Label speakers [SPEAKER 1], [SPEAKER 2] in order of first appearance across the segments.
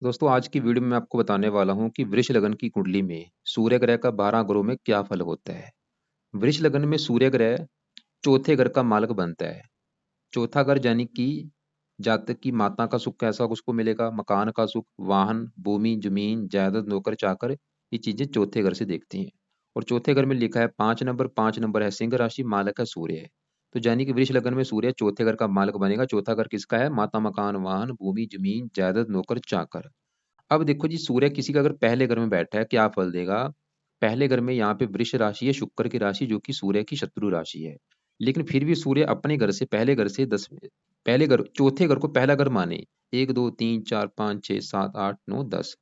[SPEAKER 1] दोस्तों आज की वीडियो में मैं आपको बताने वाला हूँ कि वृष लगन की कुंडली में सूर्य ग्रह का 12 ग्रहों में क्या फल होता है। वृष लगन में सूर्य ग्रह चौथे घर का मालक बनता है। चौथा घर यानी कि जातक की माता का सुख कैसा उसको मिलेगा, मकान का सुख, वाहन, भूमि, जमीन, जायदाद, नौकर चाकर, ये चीजें चौथे घर से देखती हैं। और चौथे घर में लिखा है 5 नंबर, 5 नंबर है सिंह राशि, मालक है सूर्य है। तो यानी कि वृष लगन में सूर्य चौथे घर का मालक बनेगा। चौथा घर किसका है? माता, मकान, वाहन, भूमि, जमीन, जायदाद, नौकर चाकर। अब देखो जी, सूर्य किसी का अगर पहले घर में बैठा है क्या फल देगा। पहले घर में यहाँ पे वृष राशि है, शुक्र की राशि, जो कि सूर्य की शत्रु राशि है। लेकिन फिर भी सूर्य अपने घर से, पहले घर से 10, पहले घर, चौथे घर को पहला घर माने। 1 2 3 4 5 6 7 8 9 10,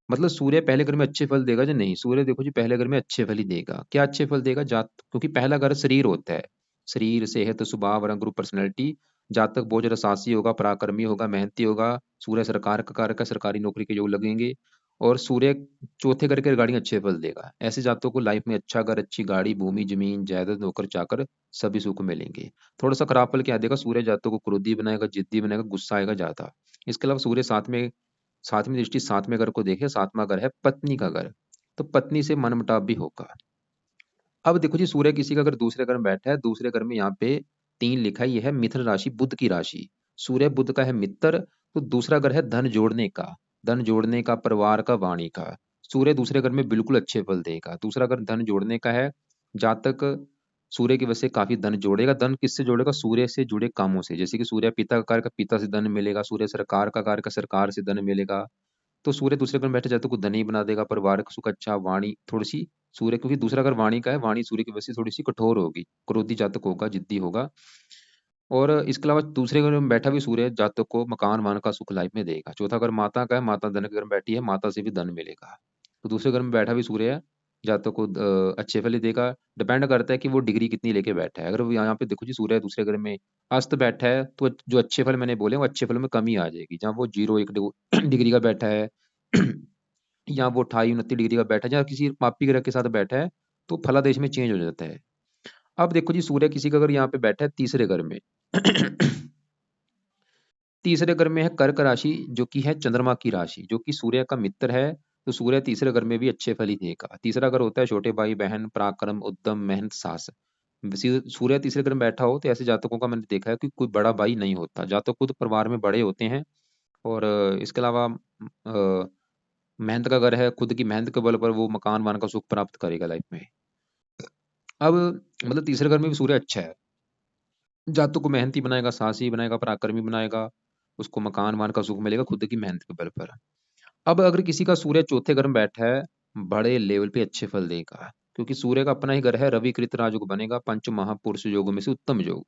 [SPEAKER 1] मतलब सूर्य पहले घर में अच्छे फल देगा या नहीं? सूर्य देखो जी पहले घर में अच्छे फल ही देगा। क्या अच्छे फल देगा? जात, क्योंकि पहला घर शरीर होता है। शरीर, सेहत, स्वभाव, रंग, रूप, पर्सनैलिटी। जातक बहुत ज्यादा साहसी होगा, पराक्रमी होगा, मेहनती होगा। सूर्य सरकार का कारक है, सरकारी नौकरी के योग लगेंगे। और सूर्य चौथे घर के रिगार्डिंग अच्छे फल देगा। ऐसे जातकों को लाइफ में अच्छा घर, अच्छी गाड़ी, भूमि, जमीन, जायदाद, नौकर चाकर, सभी सुख मिलेंगे। थोड़ा सा खराब फल क्या देगा? सूर्य जातकों को क्रोधी बनाएगा, जिद्दी बनाएगा, गुस्सा आएगा ज्यादा। इसके अलावा सूर्य सातवीं दृष्टि सातवें घर को देखे, सातवां घर है पत्नी का घर। तो पत्नी से मनमुटाव भी होगा। अब देखो जी, सूर्य किसी का अगर दूसरे घर में बैठा है, दूसरे घर में यहाँ पे 3 लिखा है, यह है मिथुन राशि, बुध की राशि। सूर्य बुध का है मित्र। तो दूसरा घर है धन जोड़ने का, धन जोड़ने का, परिवार का, वाणी का। सूर्य दूसरे घर में बिल्कुल अच्छे फल देगा। दूसरा घर धन जोड़ने का है। जातक सूर्य की वजह से काफी धन जोड़ेगा। धन किससे जोड़ेगा? सूर्य से जुड़े कामों से। जैसे कि सूर्य पिता का कार्य का पिता से धन मिलेगा, सूर्य सरकार का कार्य का सरकार से धन मिलेगा। तो सूर्य दूसरे घर में बैठे जाते को धनी बना देगा। परिवार का सुख अच्छा, वाणी थोड़ी सी, सूर्य क्योंकि दूसरा घर वाणी का है, वाणी सूर्य की वजह से थोड़ी सी कठोर होगी, क्रोधी जातक होगा, जिद्दी होगा। और इसके अलावा दूसरे घर में बैठा भी सूर्य जातक को मकान वाहन का सुख लाइफ में देगा। चौथा घर माता का है, माता धन के घर में बैठी है, माता से भी धन मिलेगा। तो दूसरे घर में बैठा भी सूर्य है, जातक को अच्छे फल ही देगा। डिपेंड करता है कि वो डिग्री कितनी लेके बैठा है। अगर वो यहाँ पे देखो जी, सूर्य दूसरे घर में अस्त बैठा है, तो जो अच्छे फल मैंने बोले वो अच्छे फल में कमी आ जाएगी। जहाँ वो 0 1 डिग्री का बैठा है या वो 28 29 डिग्री का बैठा है, या किसी पापी ग्रह के साथ बैठा है, तो फलादेश में चेंज हो जाता है। अब देखो जी, सूर्य किसी का अगर यहाँ पे बैठा है तीसरे घर में तीसरे घर में है कर्क राशि, जो कि है चंद्रमा की राशि, जो कि सूर्य का मित्र है। तो सूर्य तीसरे घर में भी अच्छे फल ही देगा। तीसरा घर होता है छोटे भाई बहन, पराक्रम, उद्यम, मेहनत, साहस। सूर्य तीसरे घर में बैठा हो तो ऐसे जातकों का मैंने देखा है कि कोई बड़ा भाई नहीं होता, जातक खुद परिवार में बड़े होते हैं। और इसके अलावा मेहनत का घर है, खुद की मेहनत के बल पर वो मकान वान का सुख प्राप्त करेगा लाइफ में। अब मतलब तीसरे घर में भी सूर्य अच्छा है, जातक को मेहनती बनाएगा, साहसी बनाएगा, पराक्रमी बनाएगा। उसको मकान वान का सुख मिलेगा खुद की मेहनत के बल पर। अब अगर किसी का सूर्य चौथे घर में बैठा है, बड़े लेवल पे अच्छे फल देगा, क्योंकि सूर्य का अपना ही घर है, रवि कृत राजयोग बनेगा, पंच महापुरुष योगों में से उत्तम योग।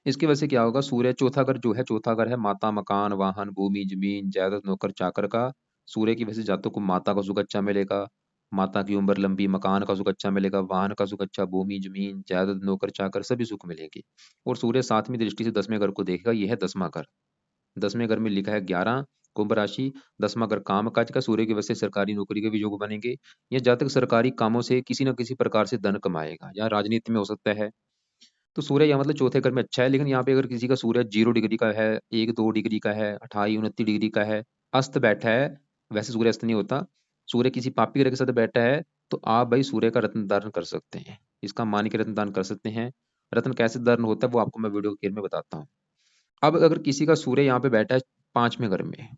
[SPEAKER 1] इसकी वजह से क्या होगा? सूर्य चौथा घर जो है, चौथा घर है माता, मकान, वाहन, भूमि, जमीन, जायदाद, नौकर चाकर का। सूर्य की वजह से जातकों को माता का सुख अच्छा मिलेगा, माता की उम्र लंबी, मकान का सुख अच्छा मिलेगा, वाहन का सुख अच्छा, भूमि, जमीन, जायदाद, नौकर चाकर, सभी सुख मिलेगी। और सूर्य सातवीं दृष्टि से 10वें घर को देखेगा, यह है 10वां घर। 10वें घर में लिखा है 11, कुंभ राशि। 10वां घर काम काज का, सूर्य की वजह से सरकारी नौकरी के भी योग बनेंगे। यह जातक सरकारी कामों से किसी न किसी प्रकार से धन कमाएगा, या राजनीति में हो सकता है। तो सूर्य यहाँ मतलब चौथे घर में अच्छा है। लेकिन यहाँ पे अगर किसी का सूर्य 0 डिग्री का है, 1 2 डिग्री का है, 28 29 डिग्री का है, अस्त बैठा है, वैसे सूर्य अस्त नहीं होता, सूर्य किसी पापी ग्रह के साथ बैठा है, तो आप भाई सूर्य का रत्न धारण कर सकते हैं। इसका मान के रत्न दान कर सकते हैं। रत्न कैसे धारण होता है वो आपको मैं वीडियो के में बताता हूँ। अब अगर किसी का सूर्य यहाँ पे बैठा है पांचवें घर में,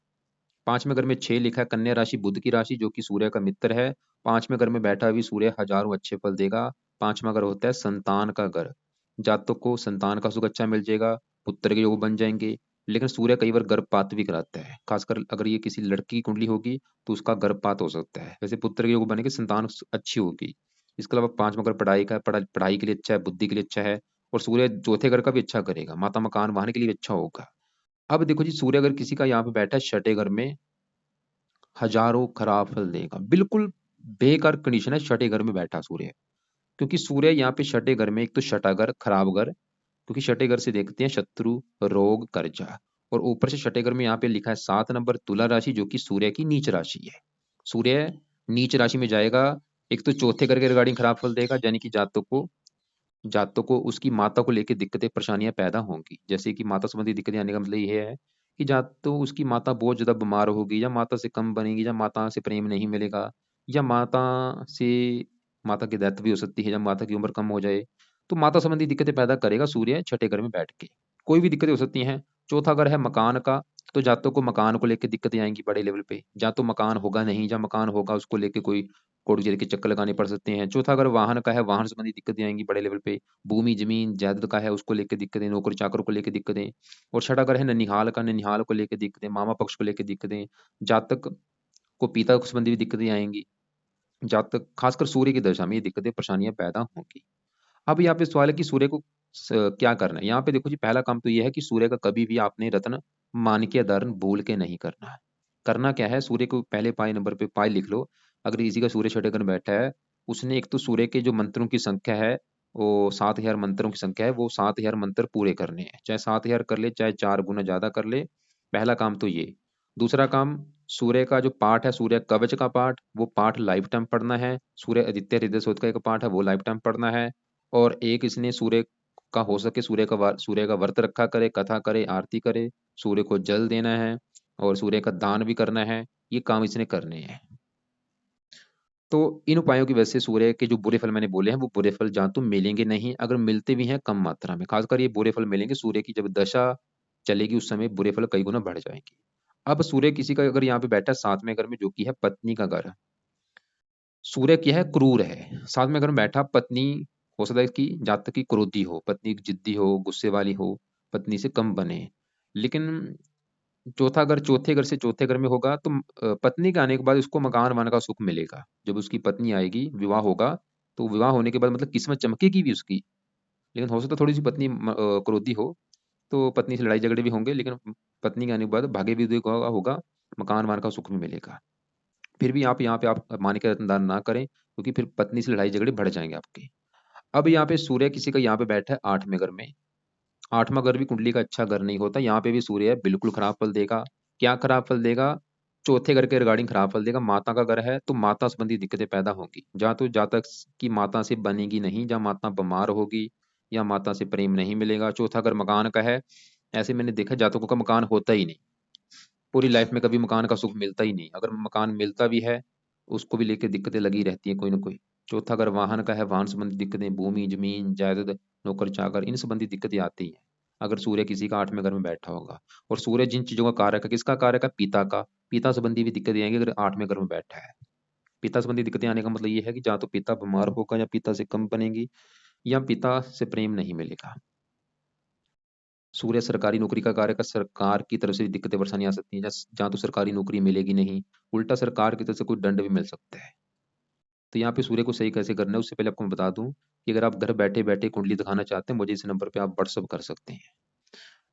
[SPEAKER 1] 5वें घर में 6 लिखा है कन्या राशि, बुध की राशि, जो कि सूर्य का मित्र है। 5वें घर में बैठा भी सूर्य हजारों अच्छे फल देगा। 5वां घर होता है संतान का घर, जातक को संतान का सुख अच्छा मिल जाएगा, पुत्र के योग बन जाएंगे। लेकिन सूर्य कई बार गर्भपात भी कराता है, खासकर अगर ये किसी लड़की की कुंडली होगी तो उसका गर्भपात हो सकता है। वैसे पुत्र के योग बनेंगे, संतान अच्छी होगी। इसके अलावा 5वां घर पढ़ाई का, पढ़ाई के लिए अच्छा है, बुद्धि के लिए अच्छा है। और सूर्य चौथे घर का भी अच्छा करेगा, माता मकान वाहन के लिए भी अच्छा होगा। अब देखो जी, सूर्य अगर किसी का यहाँ पे बैठा है छठे घर में, हजारों खराब फल देगा। बिल्कुल बेकार कंडीशन है छठे घर में बैठा सूर्य। क्योंकि सूर्य यहाँ पे छठे घर में, एक तो छठा घर खराब घर, क्योंकि छठे घर से देखते हैं शत्रु, रोग, कर्जा। और ऊपर से छठे घर में यहाँ पे लिखा है 7 नंबर तुला राशि, जो कि सूर्य की नीच राशि है। सूर्य नीच राशि में जाएगा, एक तो चौथे घर के रिगार्डिंग खराब फल देगा, यानी कि जातकों को उसकी माता को लेकर दिक्कतें परेशानियां पैदा होंगी। जैसे कि माता संबंधी दिक्कतें आने का मतलब ये है कि या तो उसकी माता बहुत ज़्यादा बीमार होगी, या माता से कम बनेगी, या माता से प्रेम नहीं मिलेगा, या से माता की डेथ भी हो सकती है, या माता की उम्र कम हो जाए। तो माता संबंधी दिक्कतें पैदा करेगा सूर्य छठे घर में बैठ के। कोई भी दिक्कतें हो सकती हैं। चौथा घर है मकान का, तो जातकों को मकान को लेके दिक्कतें आएँगी बड़े लेवल पे। या तो मकान होगा नहीं, या मकान होगा उसको लेके कोई कोर्ट कचहरी के चक्कर लगाने पड़ सकते हैं। चौथा अगर वाहन का है, वाहन संबंधी दिक्कतें आएँगी बड़े लेवल पे। भूमि, ज़मीन, जायदाद का है, उसको लेके दिक्कतें, नौकर-चाकरों को लेके दिक्कतें। और छठा घर है ननिहाल का, ननिहाल को लेके दिक्कतें, मामा पक्ष को लेके दिक्कतें। जातक को पिता संबंधी भी दिक्कतें आएँगी। जातक खासकर सूर्य की दशा में ये दिक्कतें, परेशानियाँ पैदा होंगी। अब यहाँ पे सवाल है कि सूर्य को क्या करना है? यहाँ पे देखो जी, पहला काम तो ये है कि सूर्य का कभी भी आपने रत्न माणिक्य धारण भूल के नहीं करना है। करना क्या है, सूर्य को पहले पाई नंबर पे पाई लिख लो। अगर किसी का सूर्य छठे घर में बैठा है, उसने एक तो सूर्य के जो मंत्रों की संख्या है, वो 7000 मंत्रों की संख्या है, वो 7000 मंत्र पूरे करने हैं। चाहे 7000 कर ले, चाहे 4 गुना ज़्यादा कर ले। पहला काम तो ये। दूसरा काम, सूर्य का जो पाठ है, सूर्य कवच का पाठ, वो पाठ लाइफ टाइम पढ़ना है। सूर्य आदित्य हृदय स्त्रोत का एक पाठ है, वो लाइफ टाइम पढ़ना है। और एक इसने सूर्य का हो सके सूर्य का व्रत रखा करे, कथा करे, आरती करे, सूर्य को जल देना है और सूर्य का दान भी करना है। ये काम इसने करने हैं। तो इन उपायों की वजह से सूर्य के जो बुरे फल मैंने बोले हैं, वो बुरे फल जहाँ तो मिलेंगे नहीं, अगर मिलते भी हैं कम मात्रा में। खासकर ये बुरे फल मिलेंगे सूर्य की जब दशा चलेगी, उस समय बुरे फल कई गुना बढ़ जाएंगे। अब सूर्य किसी का अगर यहाँ पे बैठा है 7वें घर में, जो कि है पत्नी का घर, सूर्य क्या है, क्रूर है। साथ में अगर बैठा पत्नी, हो सकता है कि जातक की क्रोधी हो, पत्नी जिद्दी हो, गुस्से वाली हो, पत्नी से कम बने। लेकिन चौथा घर, चौथे घर से चौथे घर में होगा तो पत्नी के आने के बाद उसको मकान वान का सुख मिलेगा। जब उसकी पत्नी आएगी, विवाह होगा, तो विवाह होने के बाद मतलब किस्मत चमकेगी भी उसकी। लेकिन हो सकता है थोड़ी सी पत्नी क्रोधी हो, तो पत्नी से लड़ाई झगड़े भी होंगे, लेकिन पत्नी के आने के बाद भाग्य भी उदय होगा, मकान वान का सुख भी मिलेगा। फिर भी आप यहाँ पे आप मानिक रत्नदान ना करें, क्योंकि फिर पत्नी से लड़ाई झगड़े बढ़ जाएंगे आपके। अब यहाँ पे सूर्य किसी का यहाँ पे बैठा है 8वें घर में। 8वां घर भी कुंडली का अच्छा घर नहीं होता। यहाँ पे भी सूर्य है, बिल्कुल खराब फल देगा। क्या खराब फल देगा? चौथे घर के रिगार्डिंग खराब फल देगा। माता का घर है, तो माता संबंधी दिक्कतें पैदा होंगी। जहाँ तो जातक की माता से बनेगी नहीं, जहाँ माता बीमार होगी, या माता से प्रेम नहीं मिलेगा। चौथा घर मकान का है, ऐसे मैंने देखा जातकों का मकान होता ही नहीं। पूरी लाइफ में कभी मकान का सुख मिलता ही नहीं। अगर मकान मिलता भी है, उसको भी लेके दिक्कतें लगी रहती हैं कोई ना कोई। चौथा अगर वाहन का है, वाहन संबंधी दिक्कतें, भूमि जमीन जायदाद, नौकर चाकर, इन संबंधी दिक्कतें आती हैं अगर सूर्य किसी का 8वें घर में बैठा होगा। और सूर्य जिन चीजों का कारक है, किसका कारक है? पिता का। पिता संबंधी भी दिक्कतें आएंगी अगर 8वें घर में बैठा है। पिता संबंधी दिक्कतें आने का मतलब ये है कि या तो पिता बीमार होगा, या पिता से कम बनेगी, या पिता से प्रेम नहीं मिलेगा। सूर्य सरकारी नौकरी का कार्य का, सरकार की तरफ से भी दिक्कतें परेशानी आ सकती हैं। जहाँ तो सरकारी नौकरी मिलेगी नहीं, उल्टा सरकार की तरफ से कोई दंड भी मिल सकता है। तो यहाँ पे सूर्य को सही कैसे करना है, उससे पहले आपको मैं बता दूं कि अगर आप घर बैठे बैठे कुंडली दिखाना चाहते हैं, मुझे इस नंबर पे आप व्हाट्सअप कर सकते हैं।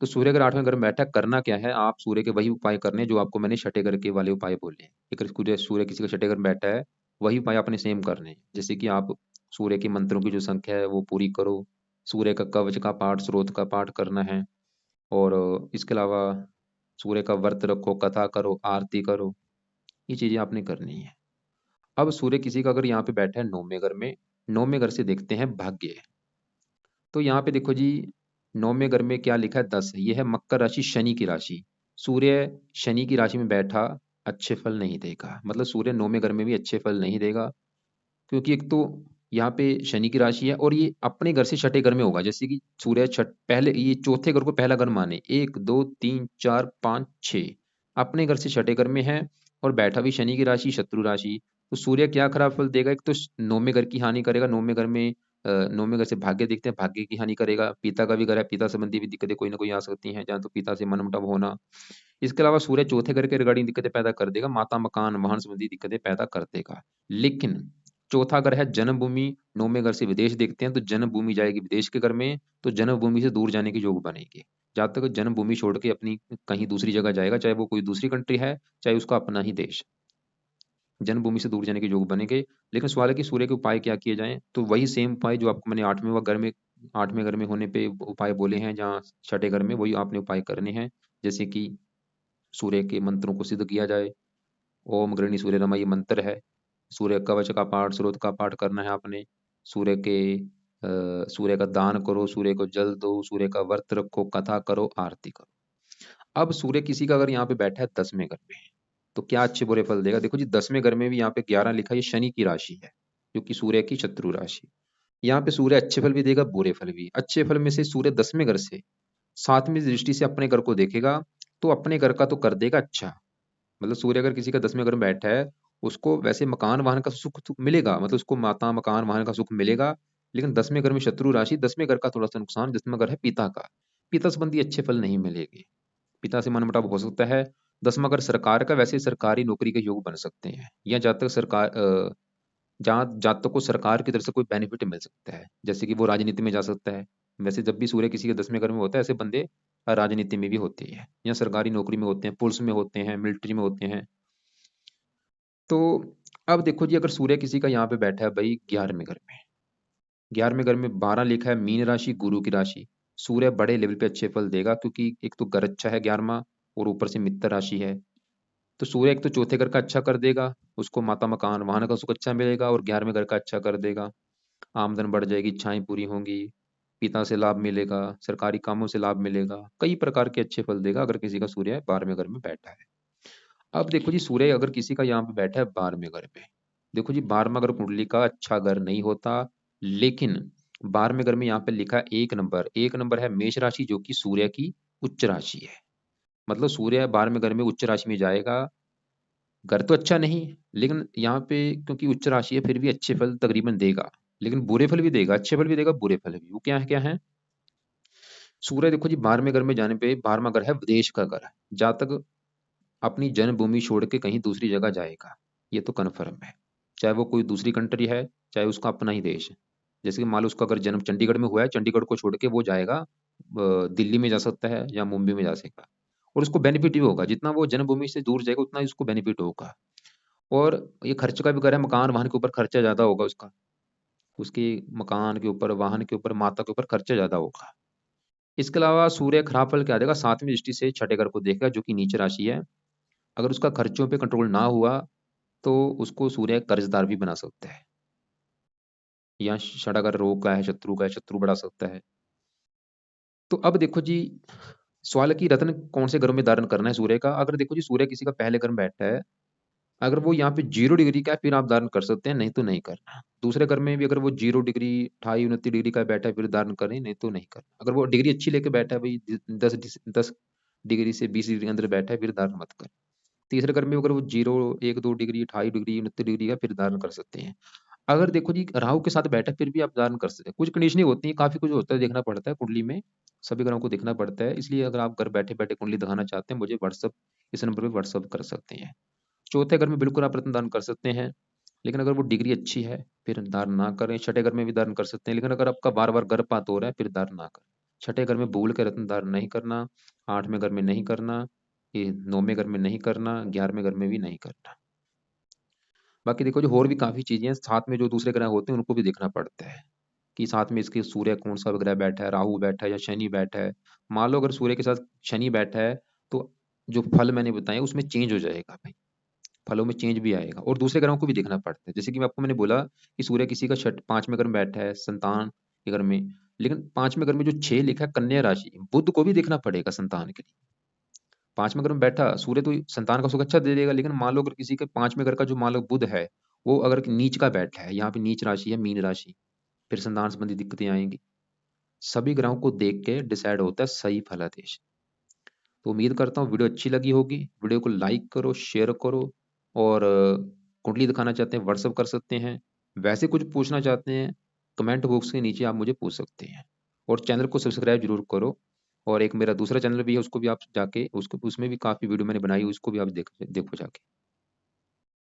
[SPEAKER 1] तो सूर्य अगर 8वें घर में बैठा है, करना क्या है, आप सूर्य के वही उपाय करने हैं जो आपको मैंने छठे घर के वाले उपाय बोले हैं। अगर सूर्य किसी का छठे घर में बैठा है, वही उपाय आपने सेम करने हैं। जैसे कि आप सूर्य के मंत्रों की जो संख्या है वो पूरी करो, सूर्य का कवच का पाठ, स्रोत का पाठ करना है। और इसके अलावा सूर्य का व्रत रखो, कथा करो, आरती करो, ये चीजें आपने करनी है। अब सूर्य किसी का अगर यहाँ पे बैठा है 9वें घर में, 9वें घर से देखते हैं भाग्य। तो यहाँ पे देखो जी, 9वें घर में क्या लिखा है? 10। ये है मकर राशि, शनि की राशि। सूर्य शनि की राशि में बैठा अच्छे फल नहीं देगा। मतलब सूर्य 9वें घर में भी अच्छे फल नहीं देगा, क्योंकि एक तो यहाँ पे शनि की राशि है, और ये अपने घर से छठे घर में होगा। जैसे कि सूर्य छठ पहले, ये चौथे घर को पहला घर माने, 1 2 3 4 5 6, अपने घर से छठे घर में है, और बैठा भी शनि की राशि, शत्रु राशि। तो सूर्य क्या खराब फल देगा? एक तो 9वें घर की हानि करेगा। 9वें घर में 9वें घर से भाग्य देखते हैं, भाग्य की हानि करेगा। पिता का भी घर है, पिता संबंधी भी दिक्कतें कोई ना कोई आ सकती हैं, जहाँ तो पिता से मनमुटाव होना। इसके अलावा सूर्य चौथे घर के रिगार्डिंग दिक्कतें पैदा कर देगा, माता मकान वाहन संबंधी दिक्कतें पैदा कर देगा। लेकिन चौथा घर है जन्मभूमि, 9वें घर से विदेश देखते हैं, तो जन्मभूमि जाएगी विदेश के घर में, तो जन्मभूमि से दूर जाने की योग बनेगी। जब तक जन्मभूमि छोड़ के अपनी कहीं दूसरी जगह जाएगा, चाहे वो कोई दूसरी कंट्री है, चाहे उसका अपना ही देश, जन्मभूमि से दूर जाने के योग बनेंगे। लेकिन सवाल है कि सूर्य के उपाय क्या किए जाएं? तो वही सेम उपाय जो आपको मैंने 8वें घर में होने पे उपाय बोले हैं, जहाँ छठे घर में, वही आपने उपाय करने हैं। जैसे कि सूर्य के मंत्रों को सिद्ध किया जाए। ओम गृणी सूर्य नमः ये मंत्र है। सूर्य कवच का पाठ, स्रोत का पाठ करना है आपने। सूर्य का दान करो, सूर्य को जल दो, सूर्य का व्रत रखो, कथा करो, आरती करो। अब सूर्य किसी का अगर यहाँ पे बैठा है 10वें घर में, तो क्या अच्छे बुरे फल देगा? देखो जी, 10वें घर में भी यहाँ पे 11 लिखा है, ये शनि की राशि है, जो कि सूर्य की शत्रु राशि। यहाँ पे सूर्य अच्छे फल भी देगा, बुरे फल भी। अच्छे फल में से सूर्य 10वें घर से 7वीं दृष्टि से अपने घर को देखेगा, तो अपने घर का तो कर देगा अच्छा। मतलब सूर्य अगर किसी का 10वें घर में बैठा है, उसको वैसे मकान वाहन का सुख तो मिलेगा, मतलब उसको माता मकान वाहन का सुख मिलेगा। लेकिन 10वें घर में शत्रु राशि, 10वें घर का थोड़ा सा नुकसान, 10वां घर है पिता का, पिता संबंधी अच्छे फल नहीं मिलेंगे, पिता से मनमुटाव हो सकता है। 10वां घर सरकार का, वैसे सरकारी नौकरी के योग बन सकते हैं, या जहाँ तक सरकार जहाँ जातकों को सरकार की तरफ से कोई बेनिफिट मिल सकता है, जैसे कि वो राजनीति में जा सकता है। वैसे जब भी सूर्य किसी के 10वें घर में होता है, ऐसे बंदे राजनीति में भी होते हैं, या सरकारी नौकरी में होते हैं, पुलिस में होते हैं, मिलिट्री में होते हैं। तो अब देखो जी, अगर सूर्य किसी का यहाँ पे बैठा है भाई 11वें घर में, 11वें घर में 12 लिखा है, मीन राशि, गुरु की राशि। सूर्य बड़े लेवल पे अच्छे फल देगा, क्योंकि एक तो घर अच्छा है 11वां, और ऊपर से मित्र राशि है। तो सूर्य एक तो चौथे घर का अच्छा कर देगा, उसको माता मकान वाहन का सुख अच्छा मिलेगा, और 11वें घर का अच्छा कर देगा। आमदन बढ़ जाएगी, इच्छाएं पूरी होंगी, पिता से लाभ मिलेगा, सरकारी कामों से लाभ मिलेगा, कई प्रकार के अच्छे फल देगा अगर किसी का सूर्य 12वें घर में बैठा है। अब देखो जी, सूर्य अगर किसी का यहाँ पे बैठा है 12वें घर पे, देखो जी 12वां घर कुंडली का अच्छा घर नहीं होता। लेकिन 12वें घर में यहाँ पे लिखा है 1 नंबर, 1 नंबर है मेष राशि, जो कि सूर्य की उच्च राशि है। मतलब सूर्य 12वें घर में उच्च राशि में जाएगा, घर तो अच्छा नहीं, लेकिन यहाँ पे क्योंकि उच्च राशि है फिर भी अच्छे फल तकरीबन देगा। लेकिन बुरे फल भी देगा, अच्छे फल भी देगा, बुरे फल भी। वो क्या है? सूर्य देखो जी 12वें घर में जाने पे, 12वां घर है विदेश का घर, जहाँ तक अपनी जन्मभूमि छोड़ के कहीं दूसरी जगह जाएगा, ये तो कन्फर्म है। चाहे वो कोई दूसरी कंट्री है, चाहे उसका अपना ही देश है। जैसे कि मान लो उसका अगर जन्म चंडीगढ़ में हुआ है, चंडीगढ़ को छोड़ के वो जाएगा दिल्ली में जा सकता है, या मुंबई में जा सकता, और उसको बेनिफिट भी होगा। जितना वो जन्मभूमि से दूर जाएगा, उतना ही उसको बेनिफिट होगा। और ये खर्च का भी कर है, मकान वाहन के ऊपर खर्चा ज्यादा होगा उसका, उसके मकान के ऊपर, वाहन के ऊपर, माता के ऊपर खर्चा ज्यादा होगा। इसके अलावा सूर्य खराब फल क्या देगा? 7वीं दृष्टि से छठे घर को देखेगा, जो कि नीच राशि है। अगर उसका खर्चों पे कंट्रोल ना हुआ, तो उसको सूर्य कर्जदार भी बना सकता है, या षडागर रोग का है, शत्रु का है, शत्रु बढ़ा सकता है। तो अब देखो जी, सवाल है कि रत्न कौन से घरों में धारण करना है सूर्य का? अगर देखो जी, सूर्य किसी का पहले घर में बैठा है, अगर वो यहाँ पे 0 डिग्री का है, फिर आप धारण कर सकते हैं, नहीं तो नहीं करना। दूसरे घर में भी अगर वो 0 डिग्री, 28-29 डिग्री का बैठा है, फिर धारण करें, नहीं तो नहीं करना। अगर वो डिग्री अच्छी लेके बैठा है भाई, 10 डिग्री से 20 डिग्री के अंदर बैठा है, फिर धारण मत कर। तीसरे घर में अगर वो 0, 1, 2 डिग्री, 28 डिग्री, 29 डिग्री का, फिर धारण कर सकते हैं। अगर देखो जी राहु के साथ बैठा है, फिर भी आप धारण कर सकते हैं। कुछ कंडीशनें होती हैं, काफी कुछ होता है, देखना पड़ता है कुंडली में, सभी ग्रहों को देखना पड़ता है। इसलिए अगर आप घर बैठे बैठे कुंडली दिखाना चाहते हैं, मुझे व्हाट्सअप, इस नंबर पे व्हाट्सअप कर सकते हैं। चौथे घर में बिल्कुल आप रत्न दान कर सकते हैं, लेकिन अगर वो डिग्री अच्छी है, फिर धारण ना करें। छठे घर में भी धारण कर सकते हैं, लेकिन अगर आपका बार बार गर्भपात हो रहा है, फिर धारण ना करें। छठे घर में भूल के रत्न धारण नहीं करना, 8वें घर में नहीं करना, ये 9वें घर में नहीं करना, 11वें घर में भी नहीं करना। बाकी देखो जो और भी काफी चीजें हैं, साथ में जो दूसरे ग्रह होते हैं उनको भी देखना पड़ता है, कि साथ में इसके सूर्य कौन सा ग्रह बैठा है, राहु बैठा है या शनि बैठा है। मान लो अगर सूर्य के साथ शनि बैठा है, तो जो फल मैंने बताया उसमें चेंज हो जाएगा भाई, फलों में चेंज भी आएगा। और दूसरे ग्रहों को भी देखना पड़ता है, जैसे कि मैं आपको मैंने बोला कि सूर्य किसी का 5वें घर में बैठा है, संतान के घर में। लेकिन 5वें घर में जो 6 लिखा है, कन्या राशि, बुध को भी देखना पड़ेगा संतान के लिए। 5वें घर में बैठा सूर्य तो संतान का सुख अच्छा दे देगा, लेकिन मान लो अगर किसी के 5वें घर का जो मान लो बुध है, वो अगर नीच का बैठा है, यहाँ पे नीच राशि है, मीन राशि, फिर संतान संबंधी दिक्कतें आएंगी। सभी ग्रहों को देख के डिसाइड होता है सही फलादेश। तो उम्मीद करता हूँ वीडियो अच्छी लगी होगी। वीडियो को लाइक करो, शेयर करो, और कुंडली दिखाना चाहते हैं व्हाट्सअप कर सकते हैं। वैसे कुछ पूछना चाहते हैं, कमेंट बॉक्स के नीचे आप मुझे पूछ सकते हैं। और चैनल को सब्सक्राइब जरूर करो। और एक मेरा दूसरा चैनल भी है, उसको भी आप जाके, उसको उसमें भी काफ़ी वीडियो मैंने बनाई, उसको भी आप देखो जाके।